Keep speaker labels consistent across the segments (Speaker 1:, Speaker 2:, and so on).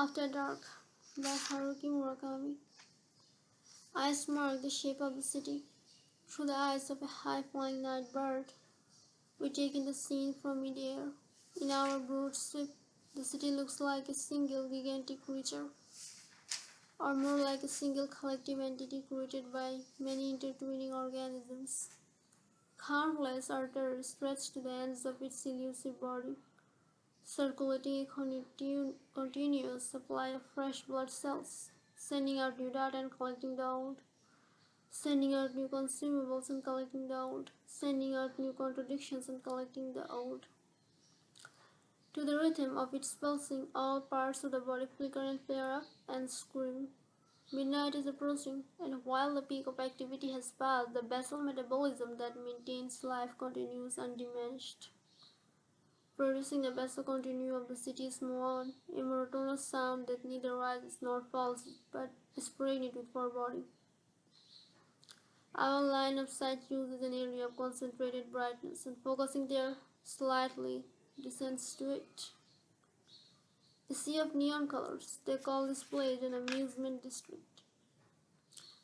Speaker 1: After Dark by Haruki Murakami. Eyes mark the shape of the city. Through the eyes of a high-flying night bird, we take in the scene from midair. In our broad sweep, the city looks like a single gigantic creature, or more like a single collective entity created by many intertwining organisms. Countless arteries stretch to the ends of its elusive body, circulating a continuous supply of fresh blood cells, sending out new data and collecting the old, sending out new consumables and collecting the old, sending out new contradictions and collecting the old. To the rhythm of its pulsing, all parts of the body flicker and flare up and scream. Midnight is approaching, and while the peak of activity has passed, the basal metabolism that maintains life continues undiminished, producing the basal continuum of the city's muon, a monotonous sound that neither rises nor falls, but is pregnant with foreboding. Our line of sight uses an area of concentrated brightness, and focusing there slightly descends to it. A sea of neon colors, they call this place an amusement district.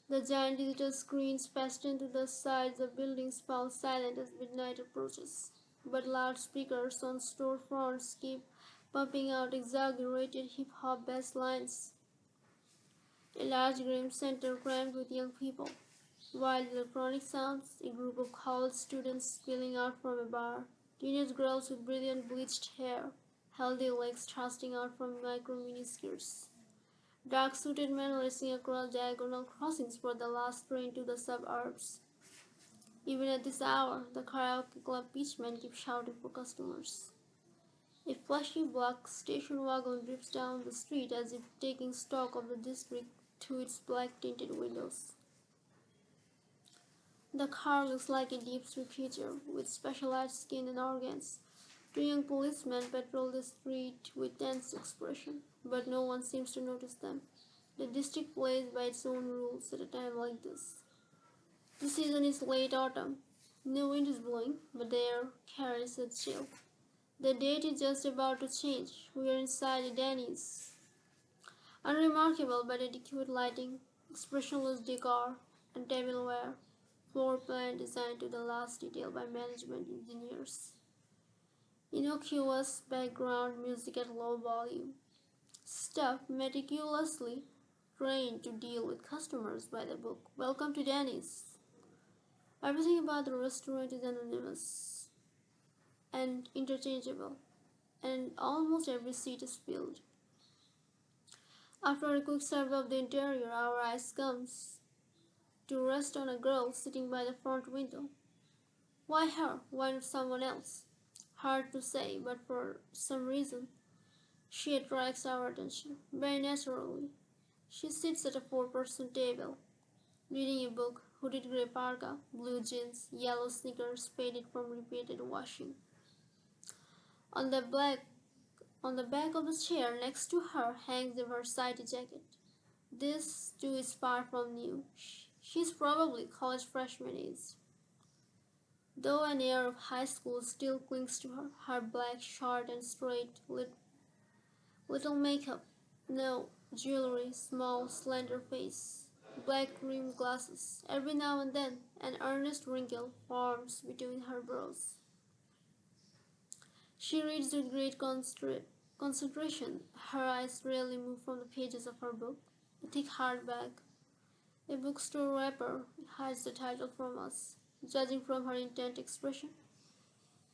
Speaker 1: The giant digital screens fastened to the sides of buildings fall silent as midnight approaches, but loudspeakers on storefronts keep pumping out exaggerated hip-hop bass lines. A large game center crammed with young people, while electronic sounds, a group of college students spilling out from a bar, teenage girls with brilliant bleached hair, healthy legs thrusting out from micro miniskirts. Dark-suited men racing across diagonal crossings for the last train to the suburbs. Even at this hour, the karaoke club pitchmen keep shouting for customers. A flashy black station wagon drifts down the street as if taking stock of the district through its black-tinted windows. The car looks like a deep-sea creature with specialized skin and organs. Two young policemen patrol the street with tense expression, but no one seems to notice them. The district plays by its own rules at a time like this. The season is late autumn. No wind is blowing, but the air carries a chill. The date is just about to change. We are inside a Denny's. Unremarkable but adequate lighting, expressionless decor, and tableware. Floor plan designed to the last detail by management engineers. Innocuous background music at low volume. Staff meticulously trained to deal with customers by the book. Welcome to Denny's. Everything about the restaurant is anonymous and interchangeable, and almost every seat is filled. After a quick survey of the interior, our eyes comes to rest on a girl sitting by the front window. Why her? Why not someone else? Hard to say, but for some reason, she attracts our attention very naturally. She sits at a four-person table, reading a book, hooded grey parka, blue jeans, yellow sneakers faded from repeated washing. On the black On the back of the chair next to her hangs a varsity jacket. This, too, is far from new. She's probably college freshman age, though an air of high school still clings to her. Her black, short and straight, little makeup, no jewelry, small, slender face, black rimmed glasses. Every now and then, an earnest wrinkle forms between her brows. She reads with great concentration. Her eyes rarely move from the pages of her book. A thick hardback, a bookstore wrapper hides the title from us. Judging from her intent expression,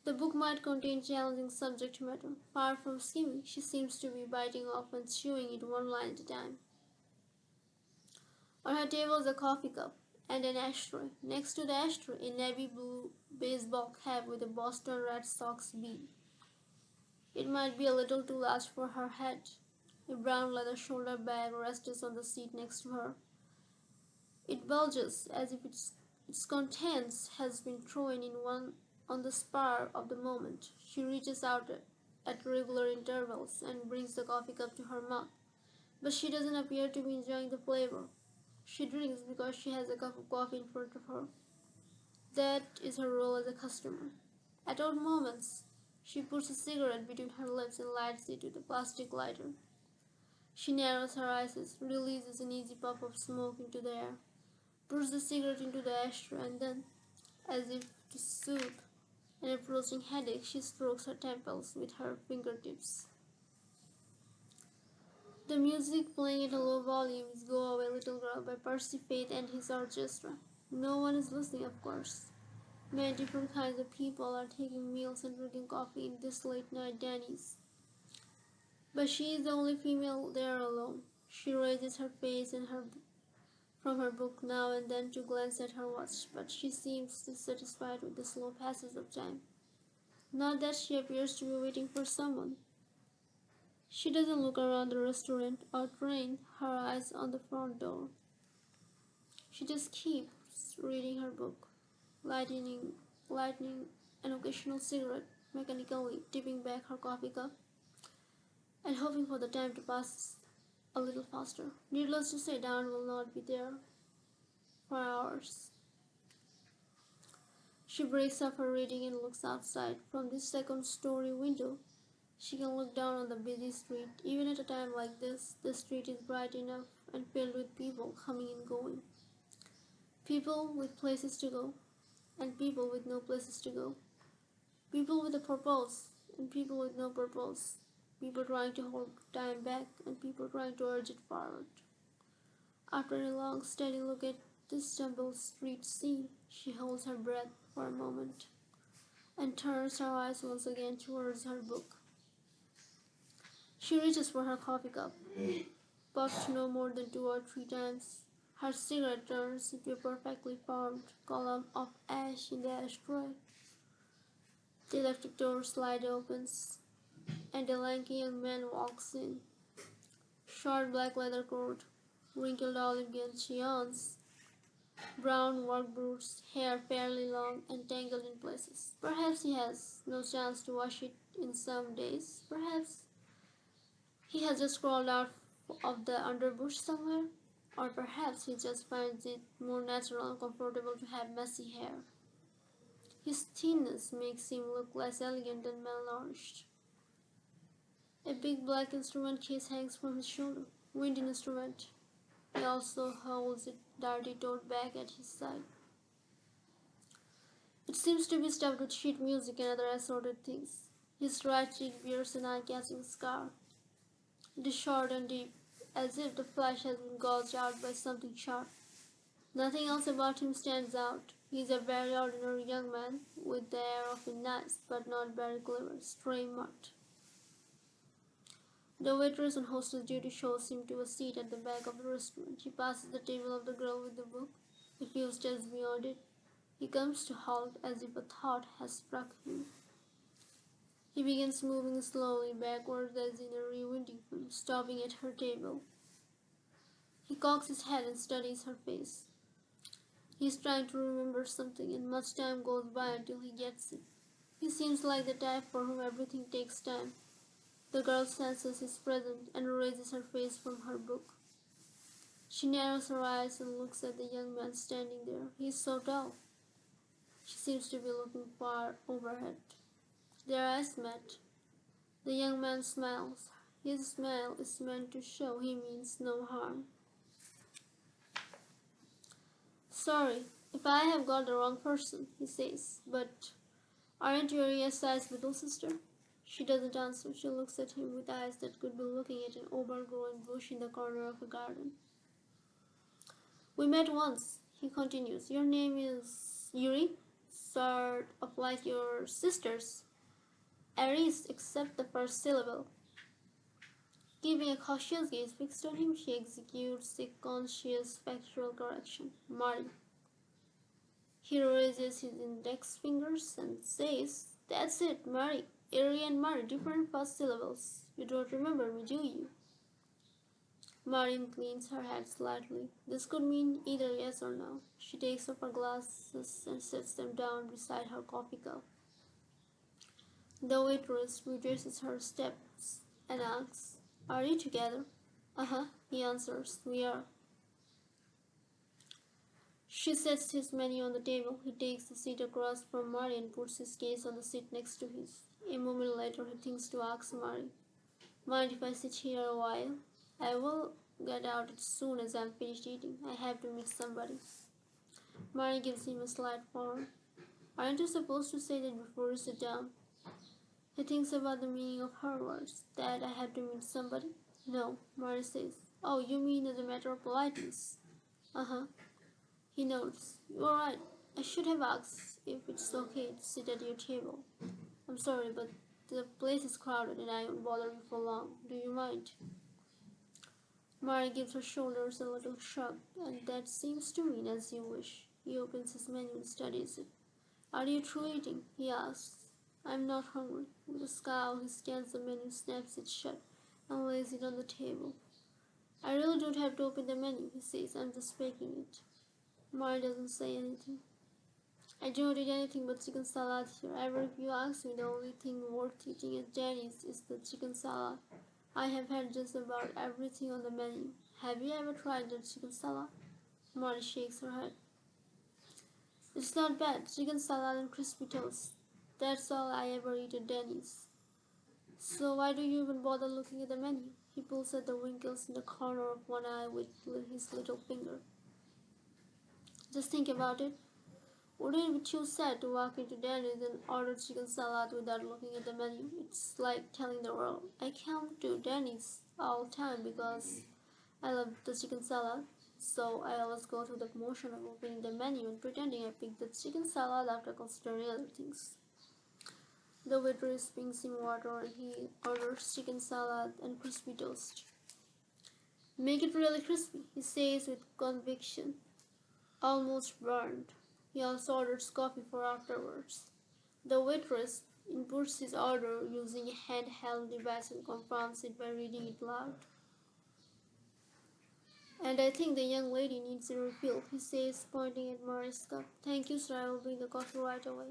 Speaker 1: the book might contain challenging subject matter. Far from skimming, she seems to be biting off and chewing it one line at a time. On her table is a coffee cup and an ashtray. Next to the ashtray, a navy blue baseball cap with a Boston Red Sox B. It might be a little too large for her head. A brown leather shoulder bag rests on the seat next to her. It bulges as if its contents has been thrown in one on the spur of the moment. She reaches out at regular intervals and brings the coffee cup to her mouth, but she doesn't appear to be enjoying the flavor. She drinks because she has a cup of coffee in front of her. That is her role as a customer. At odd moments, she puts a cigarette between her lips and lights it with a plastic lighter. She narrows her eyes, releases an easy puff of smoke into the air, puts the cigarette into the ashtray, and then, as if to soothe an approaching headache, she strokes her temples with her fingertips. The music playing at a low volume is Go Away Little Girl by Percy Faith and his orchestra. No one is listening, of course. Many different kinds of people are taking meals and drinking coffee in this late night Denny's. But she is the only female there alone. She raises her face from her book now and then to glance at her watch, but she seems dissatisfied with the slow passage of time. Not that she appears to be waiting for someone. She doesn't look around the restaurant or train her eyes on the front door. She just keeps reading her book, lighting an occasional cigarette, mechanically tipping back her coffee cup, and hoping for the time to pass a little faster. Needless to say, Dan will not be there for hours. She breaks up her reading and looks outside. From this second-story window, she can look down on the busy street. Even at a time like this, the street is bright enough and filled with people coming and going. People with places to go, and people with no places to go. People with a purpose, and people with no purpose. People trying to hold time back, and people trying to urge it forward. After a long, steady look at this jumbled street scene, she holds her breath for a moment and turns her eyes once again towards her book. She reaches for her coffee cup, puffed no more than 2 or 3 times. Her cigarette turns into a perfectly formed column of ash in the ashtray. The electric door slide opens, and a lanky young man walks in. Short black leather coat, wrinkled olive green chinos, brown work boots, hair fairly long and tangled in places. Perhaps he has no chance to wash it in some days. Perhaps he has just crawled out of the underbush somewhere. Or perhaps he just finds it more natural and comfortable to have messy hair. His thinness makes him look less elegant and malnourished. A big black instrument case hangs from his shoulder. Wind instrument. He also holds a dirty tote bag at his side. It seems to be stuffed with sheet music and other assorted things. His right cheek bears an eye-catching scar. It is short and deep, as if the flesh has been gouged out by something sharp. Nothing else about him stands out. He is a very ordinary young man, with the air of a nice, but not very clever, stray mutt. The waitress on hostess duty shows him to a seat at the back of the restaurant. He passes the table of the girl with the book. A few steps beyond it, he comes to halt as if a thought has struck him. He begins moving slowly backwards as in a rewinding film, stopping at her table. He cocks his head and studies her face. He is trying to remember something, and much time goes by until he gets it. He seems like the type for whom everything takes time. The girl senses his presence and raises her face from her book. She narrows her eyes and looks at the young man standing there. He is so tall. She seems to be looking far overhead. Their eyes met. The young man smiles. His smile is meant to show he means no harm. Sorry, if I have got the wrong person, he says, but aren't you Aria's little sister? She doesn't answer. She looks at him with eyes that could be looking at an overgrown bush in the corner of a garden. We met once, he continues. Your name is Yuri? Sort of like your sister's. Aries, except the first syllable. Giving a cautious gaze fixed on him, she executes a conscious factual correction. Mari. He raises his index fingers and says, That's it, Mari. Ari and Mari, different first syllables. You don't remember me, do you? Mari inclines her head slightly. This could mean either yes or no. She takes off her glasses and sets them down beside her coffee cup. The waitress retraces her steps and asks, Are you together? Uh-huh, he answers. We are. She sets his menu on the table. He takes the seat across from Mari and puts his case on the seat next to his. A moment later, he thinks to ask Mari, Mind if I sit here a while? I will get out as soon as I'm finished eating. I have to meet somebody. Mari gives him a slight frown. Aren't you supposed to say that before you sit down? He thinks about the meaning of her words. That I have to meet somebody? No, Mari says. Oh, you mean as a matter of politeness? Uh-huh. He nods. You're right. I should have asked if it's okay to sit at your table. I'm sorry, but the place is crowded and I won't bother you for long. Do you mind? Mari gives her shoulders a little shrug, and that seems to mean as you wish. He opens his menu and studies it. Are you through eating? He asks. I'm not hungry. With a scowl, he scans the menu, snaps it shut, and lays it on the table. I really don't have to open the menu, he says. I'm just faking it. Mari doesn't say anything. I don't eat anything but chicken salad here. Ever if you ask me, the only thing worth eating at Jenny's is the chicken salad. I have had just about everything on the menu. Have you ever tried the chicken salad? Mari shakes her head. It's not bad. Chicken salad and crispy toast. That's all I ever eat at Denny's. So why do you even bother looking at the menu? He pulls at the wrinkles in the corner of one eye with his little finger. Just think about it. Wouldn't it be too sad to walk into Denny's and order chicken salad without looking at the menu? It's like telling the world, I come to Denny's all the time because I love the chicken salad. So I always go through the motion of opening the menu and pretending I picked the chicken salad after considering other things. The waiter brings him water and he orders chicken salad and crispy toast. Make it really crispy, he says with conviction, almost burned. He also orders coffee for afterwards. The waitress inputs his order using a handheld device and confirms it by reading it loud. And I think the young lady needs a refill, he says, pointing at Mari's cup. Thank you, sir, I will bring the coffee right away.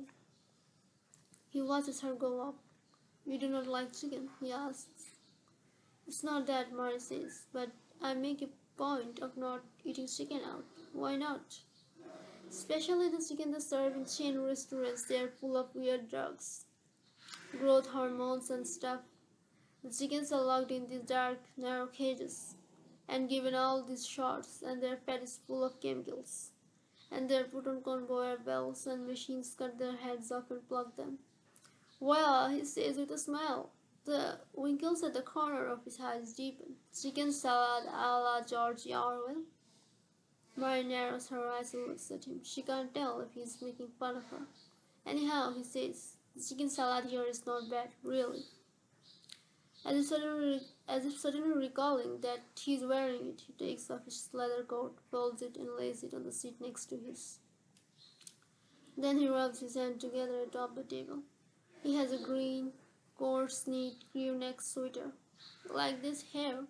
Speaker 1: He watches her go up. You do not like chicken? He asks. It's not that, Mari says, but I make a point of not eating chicken out. Why not? Especially the chicken they serve in chain restaurants, they are full of weird drugs, growth hormones and stuff. The chickens are locked in these dark, narrow cages and given all these shots, and their fat is full of chemicals. And they're put on conveyor belts, and machines cut their heads off and plug them. Well, he says with a smile. The wrinkles at the corner of his eyes deepen. Chicken salad a la George Orwell. Mary narrows her eyes and looks at him. She can't tell if he's making fun of her. Anyhow, he says, the chicken salad here is not bad, really. As if suddenly recalling that he's wearing it, he takes off his leather coat, folds it, and lays it on the seat next to his. Then he rubs his hands together atop the table. He has a green, coarse, neat, crew-neck sweater. Like this hair,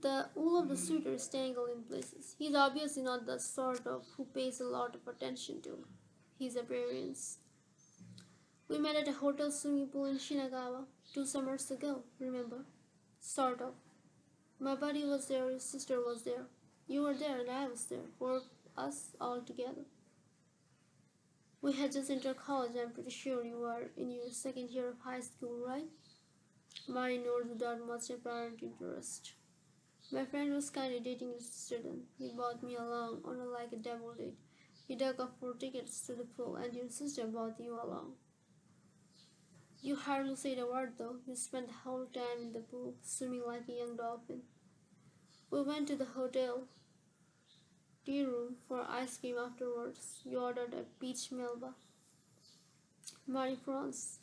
Speaker 1: the wool of the sweater is tangled in places. He's obviously not the sort of who pays a lot of attention to his appearance. We met at a hotel swimming pool in Shinagawa 2 summers ago, remember? Sort of. My buddy was there, his sister was there. You were there and I was there. 4 of us all together. We had just entered college. I'm pretty sure you were in your second year of high school, right? Mari nods without much apparent interest. My friend was kind of dating your sister then. He brought me along on like a double date. He dug up 4 tickets to the pool, and your sister brought you along. You hardly said a word though. You spent the whole time in the pool, swimming like a young dolphin. We went to the hotel tea room for ice cream afterwards. You ordered a peach melba. Mari frowns.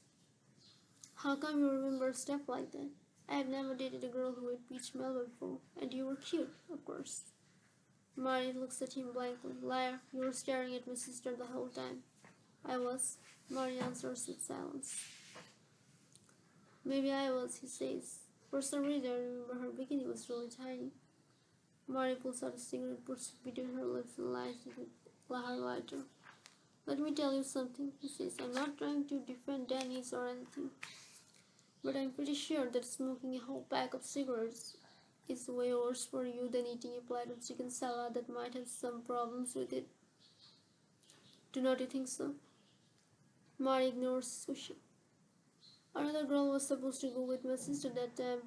Speaker 1: How come you remember stuff like that? I have never dated a girl who ate peach melba before, and you were cute, of course. Mari looks at him blankly. Liar, you were staring at my sister the whole time. I was. Mari answers with silence. Maybe I was, he says. For some reason, I remember her bikini was really tiny. Mari pulls out a cigarette, puts it between her lips, and lights it with her lighter. Let me tell you something, he says. I'm not trying to defend Denny's or anything, but I'm pretty sure that smoking a whole pack of cigarettes is way worse for you than eating a plate of chicken salad that might have some problems with it. Do not you think so? Mari ignores his question. Another girl was supposed to go with my sister that time,